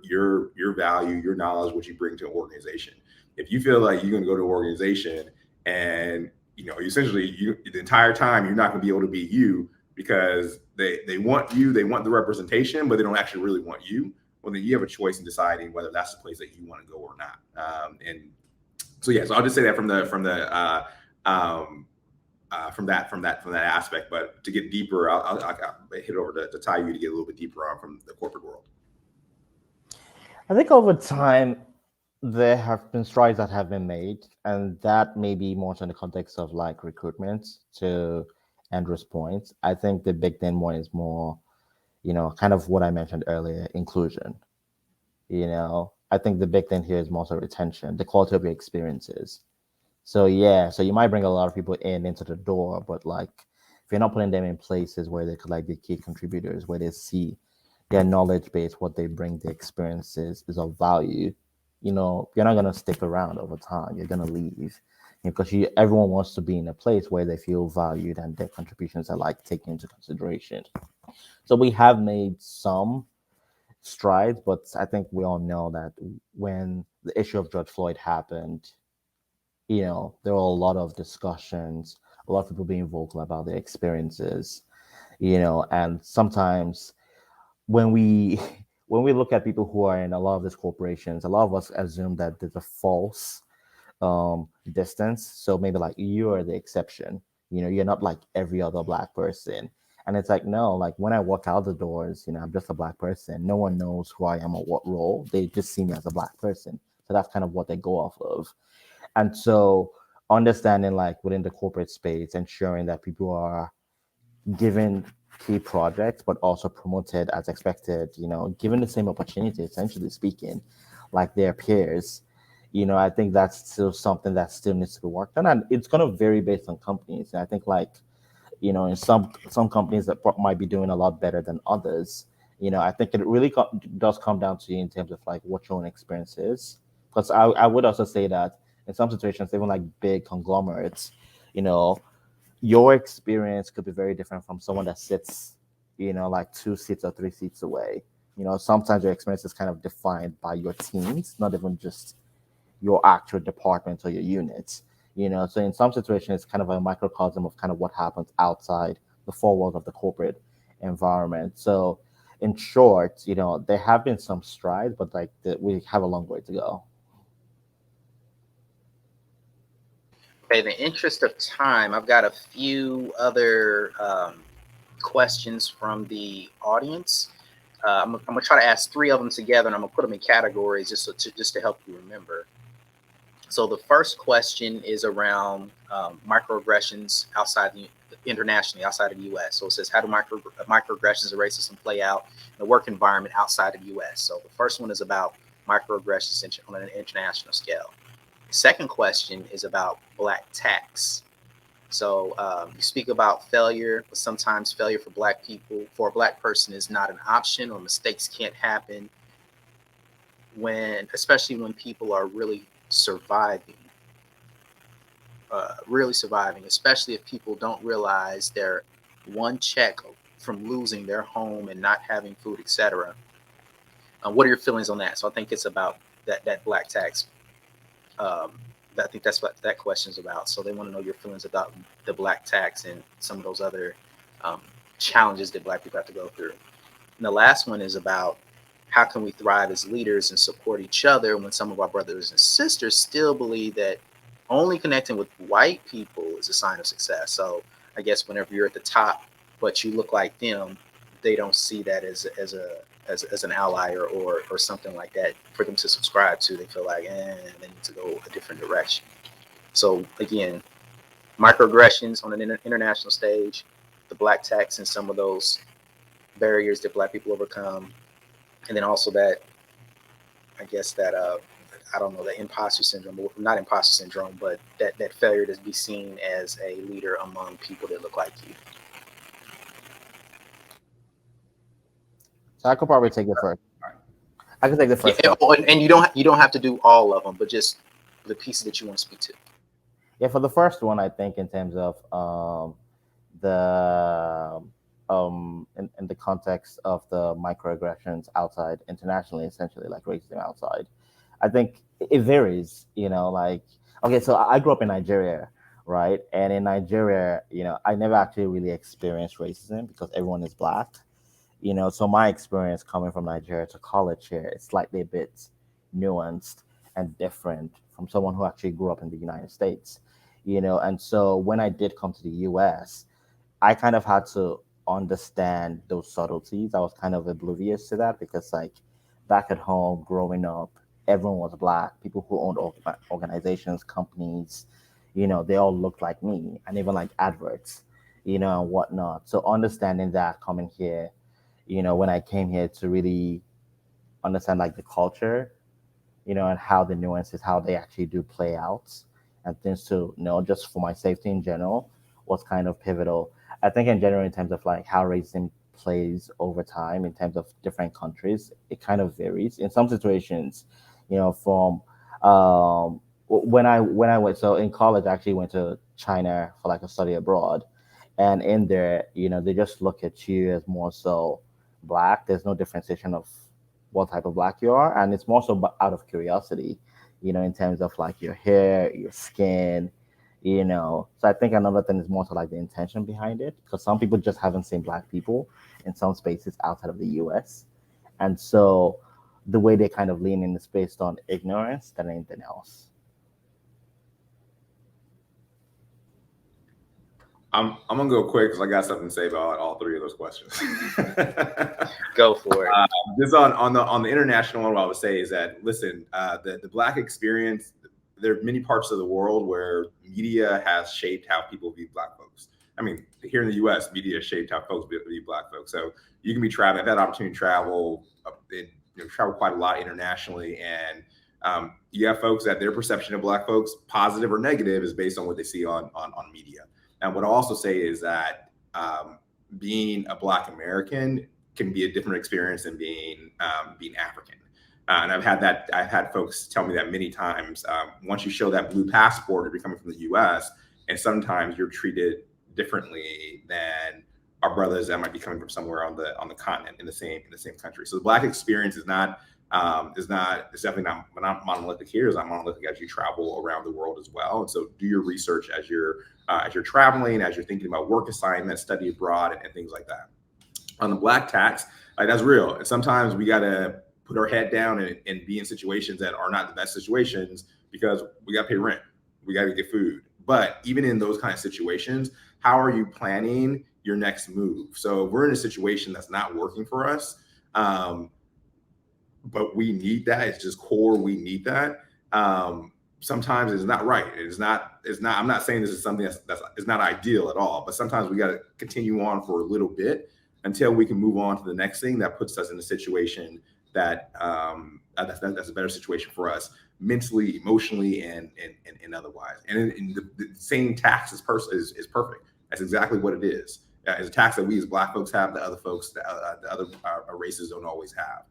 value, your knowledge, what you bring to an organization. If you feel like you're going to go to an organization and essentially the entire time you're not going to be able to be you because they want you, they want the representation, but they don't actually really want you, well, then you have a choice in deciding whether that's the place that you want to go or not. And so yeah, so I'll just say that from that aspect. But to get deeper, I'll hit over to Tayu to get a little bit deeper on from the corporate world. I think over time there have been strides that have been made, and that may be more so in the context of like recruitment to Andrew's point. I think the big thing one is more, kind of what I mentioned earlier, inclusion. I think the big thing here is more so retention, the quality of your experiences. So yeah, so you might bring a lot of people into the door, but like if you're not putting them in places where they could like be key contributors, where they see their knowledge base, what they bring, their experiences is of value, you're not gonna stick around over time. You're gonna leave because everyone wants to be in a place where they feel valued and their contributions are like taken into consideration. So we have made some strides, but I think we all know that when the issue of George Floyd happened, there were a lot of discussions, a lot of people being vocal about their experiences, and sometimes when we when we look at people who are in a lot of these corporations, a lot of us assume that there's a false distance. So maybe like you are the exception, you're not like every other Black person. And it's like, no, like when I walk out the doors, I'm just a Black person. No one knows who I am or what role. They just see me as a Black person. So that's kind of what they go off of. And so understanding like within the corporate space, ensuring that people are given key projects, but also promoted as expected, given the same opportunity, essentially speaking, like their peers. I think that's still something that still needs to be worked on. And it's going to vary based on companies. And I think like, in some companies that might be doing a lot better than others, I think it really does come down to you in terms of like what your own experience is. Because I would also say that in some situations, even like big conglomerates, your experience could be very different from someone that sits, like 2 seats or 3 seats away. Sometimes your experience is kind of defined by your teams, not even just your actual department or your units. So in some situations, it's kind of a microcosm of kind of what happens outside the four walls of the corporate environment. So in short, there have been some strides, but like we have a long way to go. Okay, in the interest of time, I've got a few other questions from the audience. I'm gonna try to ask 3 of them together, and I'm gonna put them in categories just to help you remember. So the first question is around microaggressions internationally, outside of the U.S. So it says, how do microaggressions and racism play out in the work environment outside of the U.S.? So the first one is about microaggressions on an international scale. Second question is about Black tax. So you speak about failure, but sometimes failure for Black people, for a Black person, is not an option, or mistakes can't happen especially when people are really surviving, especially if people don't realize they're one check from losing their home and not having food, etc. What are your feelings on that? So I think it's about that Black tax. I think that's what that question is about. So they want to know your feelings about the Black tax and some of those other challenges that Black people have to go through. And the last one is about how can we thrive as leaders and support each other when some of our brothers and sisters still believe that only connecting with white people is a sign of success. So I guess whenever you're at the top, but you look like them, they don't see that as an ally or something like that for them to subscribe to. They feel like, they need to go a different direction. So again, microaggressions on an international stage, the black tax and some of those barriers that black people overcome, and then also that, I guess that I don't know, the imposter syndrome, not imposter syndrome, but that failure to be seen as a leader among people that look like you. So I could probably take it first. I could take the first one. And you don't have to do all of them, but just the pieces that you want to speak to. Yeah, for the first one, I think in terms of the in the context of the microaggressions outside internationally, essentially like racism outside, I think it varies. Like, okay, so I grew up in Nigeria, right? And in Nigeria, I never actually really experienced racism because everyone is black. So my experience coming from Nigeria to college here is slightly a bit nuanced and different from someone who actually grew up in the United States. And so when I did come to the US, I kind of had to understand those subtleties. I was kind of oblivious to that because, like, back at home, growing up, everyone was black. People who owned organizations, companies, they all looked like me, and even like adverts, and whatnot. So understanding that coming here, when I came here to really understand like the culture, and how the nuances, how they actually do play out, and things to know just for my safety in general was kind of pivotal. I think in general, in terms of like how racism plays over time in terms of different countries, it kind of varies. In some situations, from when I went, so in college, I actually went to China for like a study abroad, and in there, they just look at you as more so black. There's no differentiation of what type of black you are, and it's more so out of curiosity, in terms of like your hair, your skin, So I think another thing is more so like the intention behind it, because some people just haven't seen black people in some spaces outside of the US, and so the way they kind of lean in is based on ignorance than anything else. I'm gonna go quick because I got something to say about all three of those questions. Go for it. Just on the international one, what I would say is that, listen, the black experience, there are many parts of the world where media has shaped how people view black folks. I mean, here in the U.S., media has shaped how folks view black folks. So you can be traveling. I've had the opportunity to travel, travel quite a lot internationally, and you have folks that their perception of black folks, positive or negative, is based on what they see on media. And what I'll also say is that being a Black American can be a different experience than being African. And I've had folks tell me that many times. Once you show that blue passport, if you're coming from the U.S., and sometimes you're treated differently than our brothers that might be coming from somewhere on the continent in the same country. So the Black experience is definitely not monolithic here. It's not monolithic as you travel around the world as well. And so do your research as you're traveling, as you're thinking about work assignments, study abroad, and things like that. On the Black tax, that's real. And sometimes we got to put our head down and be in situations that are not the best situations because we got to pay rent, we got to get food. But even in those kind of situations, how are you planning your next move? So if we're in a situation that's not working for us, but we need that. It's just core. We need that. Sometimes it's not right. It's not. I'm not saying this is something that's not ideal at all. But sometimes we got to continue on for a little bit until we can move on to the next thing that puts us in a situation that's a better situation for us mentally, emotionally, and otherwise. And the same tax is perfect. That's exactly what it is. It's a tax that we as Black folks have that other folks, the other races don't always have.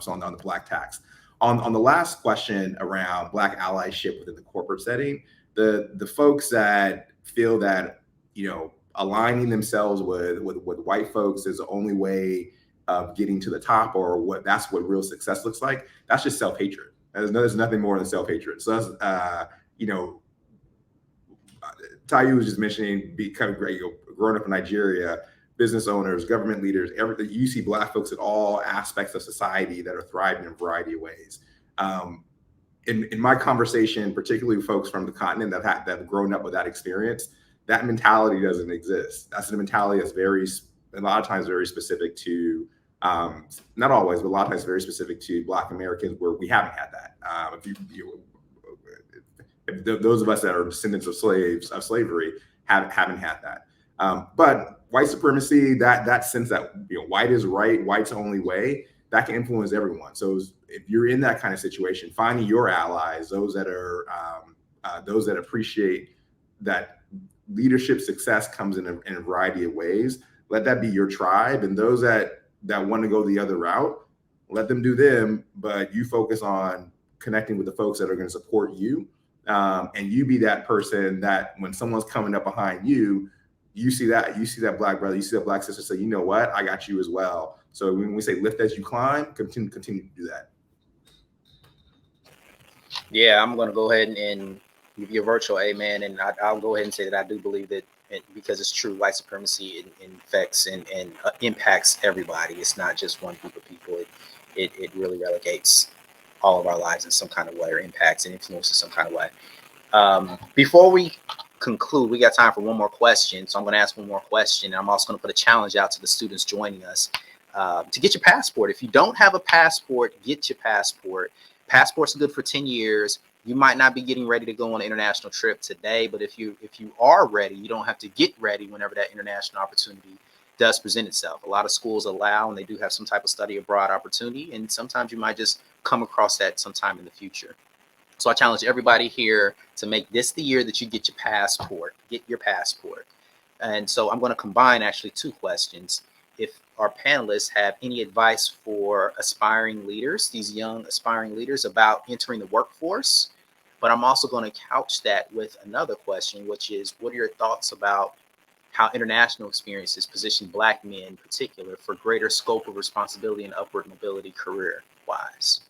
So on the Black tax. On the last question around Black allyship within the corporate setting, the folks that feel that aligning themselves with white folks is the only way of getting to the top, or that's what real success looks like, that's just self-hatred. There's nothing more than self-hatred. So that's Tayu was just mentioning becoming great, growing up in Nigeria, business owners, government leaders, everything. You see Black folks at all aspects of society that are thriving in a variety of ways. in my conversation, particularly with folks from the continent that have grown up with that experience, that mentality doesn't exist. That's a mentality that's a lot of times very specific to, not always, but a lot of times very specific to Black Americans, where we haven't had that. Those of us that are descendants of slavery haven't had that. But white supremacy, that sense that white is right, white's the only way, that can influence everyone. So if you're in that kind of situation, finding your allies, those that appreciate that leadership success comes in a variety of ways. Let that be your tribe, and those that want to go the other route, let them do them. But you focus on connecting with the folks that are going to support you, and you be that person that when someone's coming up behind you, you see that Black brother, you see that Black sister, say, you know what, I got you as well. So when we say lift as you climb, continue to do that. Yeah, I'm going to go ahead and give you a virtual amen, and I'll go ahead and say that I do believe that, because it's true, white supremacy infects and impacts everybody. It's not just one group of people. It really relegates all of our lives in some kind of way, or impacts and influences some kind of way. Before we conclude, we got time for one more question. So I'm going to ask one more question. And I'm also going to put a challenge out to the students joining us to get your passport. If you don't have a passport, get your passport. Passports are good for 10 years. You might not be getting ready to go on an international trip today, but if you are ready, you don't have to get ready whenever that international opportunity does present itself. A lot of schools allow, and they do have some type of study abroad opportunity, and sometimes you might just come across that sometime in the future. So I challenge everybody here to make this the year that you get your passport. Get your passport. And so I'm going to combine actually two questions. If our panelists have any advice for aspiring leaders, these young aspiring leaders, about entering the workforce, but I'm also going to couch that with another question, which is, what are your thoughts about how international experiences position Black men in particular for greater scope of responsibility and upward mobility career-wise?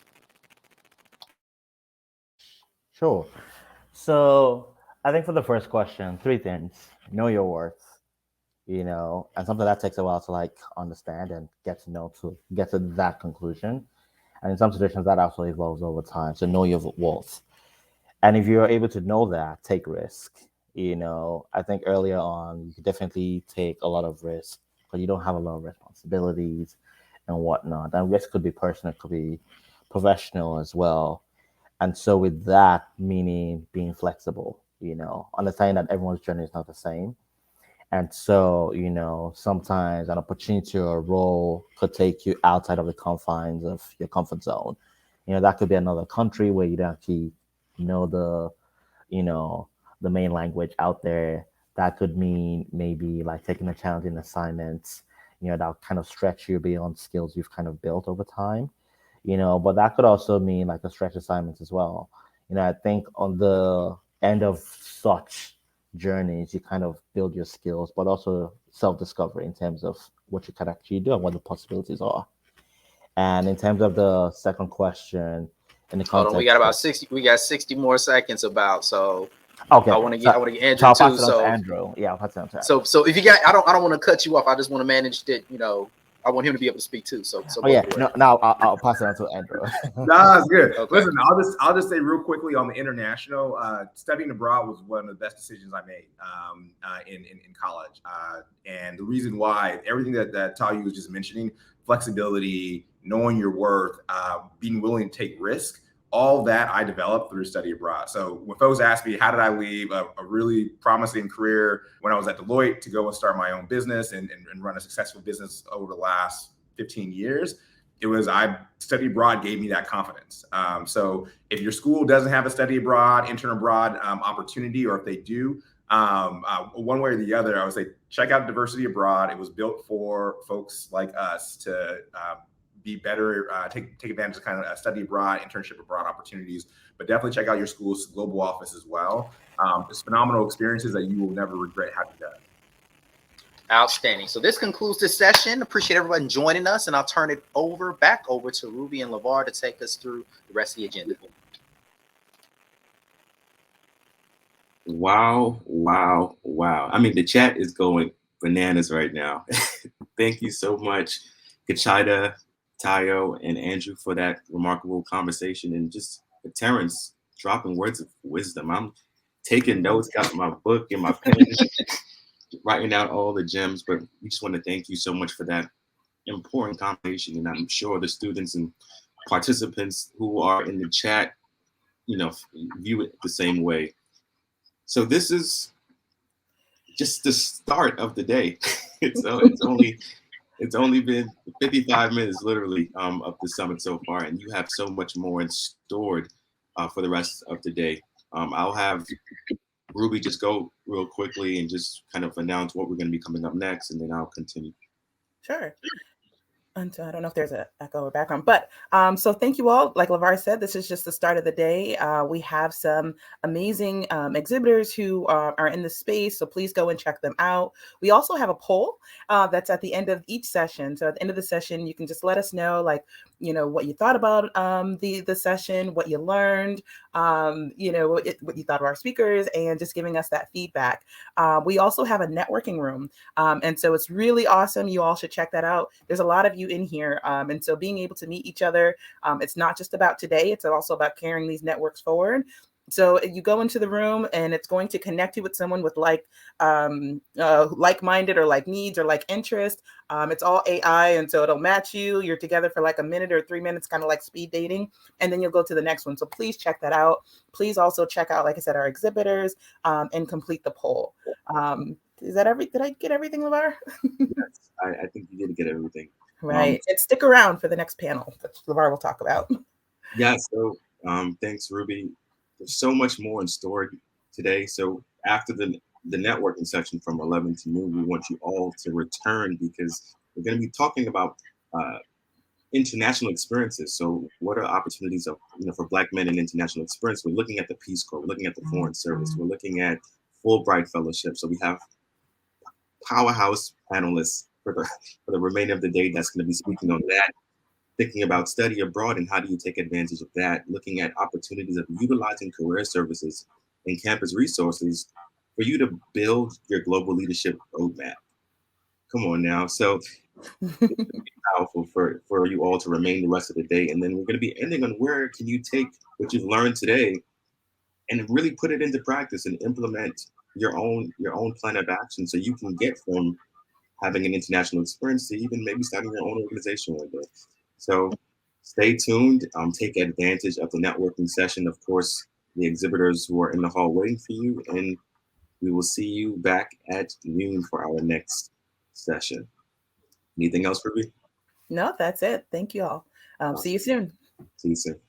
Sure. So I think for the first question, 3 things: know your worth, and something that takes a while to like understand and get to that conclusion. And in some situations that also evolves over time. So know your worth. And if you're able to know that, take risk. I think earlier on, you could definitely take a lot of risk, but you don't have a lot of responsibilities and whatnot. And risk could be personal, it could be professional as well. And so with that, meaning being flexible, understanding that everyone's journey is not the same. And so, sometimes an opportunity or a role could take you outside of the confines of your comfort zone. That could be another country where you don't actually know the main language out there. That could mean maybe like taking a challenging assignment, that'll kind of stretch you beyond skills you've kind of built over time. But that could also mean like a stretch assignment as well. I think on the end of such journeys, you kind of build your skills, but also self-discovery in terms of what you can actually do and what the possibilities are. And in terms of the second question, in the context, hold on, we got about 60. We got 60 more seconds about. So okay, I want to get Andrew so I'll pass too. it on to Andrew. Yeah, I'll pass it on to Andrew. So if you got, I don't want to cut you off. I just want to manage that. I want him to be able to speak too. So no, I'll pass it on to Andrew. No, that's good. Okay. Listen, I'll just say real quickly on the international, studying abroad was one of the best decisions I made in college. And the reason why, everything that Tayu was just mentioning, flexibility, knowing your worth, being willing to take risk, all that I developed through study abroad. So when folks ask me, how did I leave a really promising career when I was at Deloitte to go and start my own business and run a successful business over the last 15 years, it was study abroad gave me that confidence. So if your school doesn't have a study abroad, intern abroad opportunity, or if they do, one way or the other, I would say check out Diversity Abroad. It was built for folks like us to be better, take advantage of kind of study abroad, internship abroad opportunities, but definitely check out your school's global office as well. It's phenomenal experiences that you will never regret having done. Outstanding. So this concludes this session. Appreciate everyone joining us, and I'll turn it back over to Ruby and LeVar to take us through the rest of the agenda. Wow. I mean, the chat is going bananas right now. Thank you so much, Kachida, Tayo, and Andrew, for that remarkable conversation and just But Terrance, dropping words of wisdom. I'm taking notes, got my book and my pen, writing out all the gems. But we just want to thank you so much for that important conversation. And I'm sure the students and participants who are in the chat, view it the same way. So this is just the start of the day. It's only been 55 minutes, literally, of the summit so far, and you have so much more in stored for the rest of the day. I'll have Ruby just go real quickly and just kind of announce what we're going to be coming up next, and then I'll continue. Sure. And so I don't know if there's an echo or background, but so thank you all. Like LeVar said, this is just the start of the day. We have some amazing exhibitors who are in the space, so please go and check them out. We also have a poll that's at the end of each session. So at the end of the session, you can just let us know, what you thought about the session, what you learned, what you thought of our speakers, and just giving us that feedback. We also have a networking room, and so it's really awesome. You all should check that out. There's a lot of you in here, and so being able to meet each other, it's not just about today, it's also about carrying these networks forward. So you go into the room and it's going to connect you with someone with like-minded or like needs or like interest. It's all AI, and so it'll match you. You're together for like a minute or 3 minutes, kind of like speed dating, and then you'll go to the next one. So please check that out. Please also check out, like I said, our exhibitors, and complete the poll. Is that did I get everything, LeVar? Yes, I think you did get everything. Right. And stick around for the next panel that LeVar will talk about. Yeah, so thanks, Ruby. There's so much more in store today. So after the networking session from 11 to noon, we want you all to return because we're going to be talking about international experiences. So what are opportunities for Black men in international experience? We're looking at the Peace Corps, we're looking at the Foreign Service, we're looking at Fulbright Fellowship. So we have powerhouse panelists for the remainder of the day that's going to be speaking on that, thinking about study abroad and how do you take advantage of that, looking at opportunities of utilizing career services and campus resources for you to build your global leadership roadmap. Come on now. So it's powerful for you all to remain the rest of the day. And then we're going to be ending on where can you take what you've learned today and really put it into practice and implement your own plan of action so you can get from having an international experience to even maybe starting your own organization one day. So stay tuned, take advantage of the networking session. Of course, the exhibitors who are in the hall waiting for you, and we will see you back at noon for our next session. Anything else, Ruby? No, that's it. Thank you all. See you soon. See you soon.